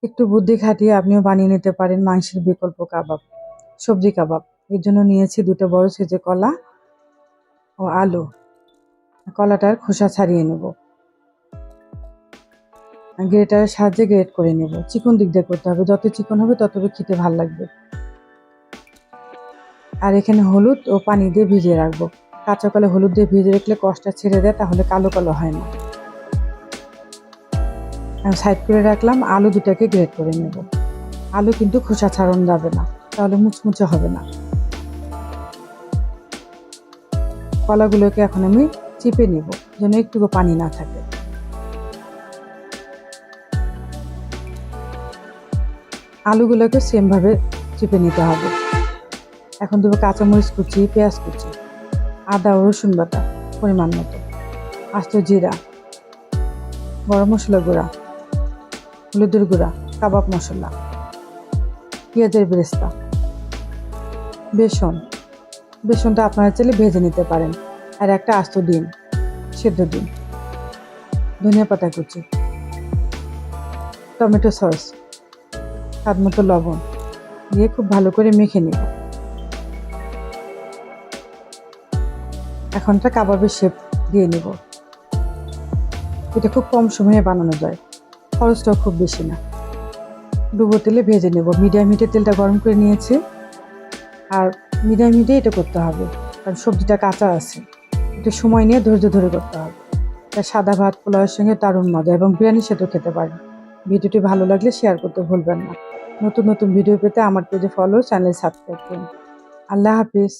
একটু বুদ্ধি খাটিয়ে আপনিও বানিয়ে নিতে পারেন মাংসের বিকল্প কাবাব, সবজি কাবাব। এর জন্য নিয়েছি 2টা বড় সাইজের কলা ও আলু। কলাটার খোসা ছাড়িয়ে নেব, গ্রেটারের সাহায্যে গ্রেট করে নেব। চিকন দিক দিয়ে করতে হবে, যত চিকন হবে তত খেতে ভালো লাগবে। আর এখানে হলুদ ও পানি দিয়ে ভিজিয়ে রাখবো। কাঁচা কলা হলুদ দিয়ে ভিজিয়ে রাখলে কষটা ছেড়ে দেয়, তাহলে কালো কালো হয় না। সাইড করে রাখলাম। আলু 2টাকে গ্রেট করে নেব। আলু কিন্তু খোসা ছাড়ানো যাবে না, তাহলে মুচমুচে হবে না। কলাগুলোকে এখন আমি চিপে নিব, যেন একটুকু পানি না থাকে। আলুগুলোকে সেম ভাবে চিপে নিতে হবে। এখন দেবো কাঁচামরিচ কুচি, পেঁয়াজ কুচি, আদা ও রসুন বাটা পরিমাণ মতো, আস্ত জিরা, গরম মশলা গুঁড়া, হলুদের গুঁড়া, কাবাব মশলা, পেঁয়াজের বেরেস্তা, বেসনটা আপনারা চাইলে ভেজে নিতে পারেন, আর একটা আস্ত ডিম, সেদ্ধ ডিম, ধনিয়া পাতা কুচি, টমেটো সস, স্বাদ মতো লবণ দিয়ে খুব ভালো করে মেখে নিব। এখনটা কাবাবের শেপ দিয়ে নিব। এটা খুব কম সময়ে বানানো যায়, খরচটাও খুব বেশি না। ডুবো তেলে ভেজে নেব। মিডিয়াম হিটে তেলটা গরম করে নিয়েছি, আর মিডিয়াম হিটে এটা করতে হবে, কারণ সবজিটা কাঁচা আছে। একটু সময় নিয়ে ধৈর্য ধরে করতে হবে। তা সাদা ভাত পোলাওয়ের সঙ্গে দারুণ মজা, এবং বিরিয়ানির সাথেও খেতে পারেন। ভিডিওটি ভালো লাগলে শেয়ার করতে ভুলবেন না। নতুন নতুন ভিডিও পেতে আমার পেজে ফলো, চ্যানেল সাবস্ক্রাইব করুন। আল্লাহ হাফিজ।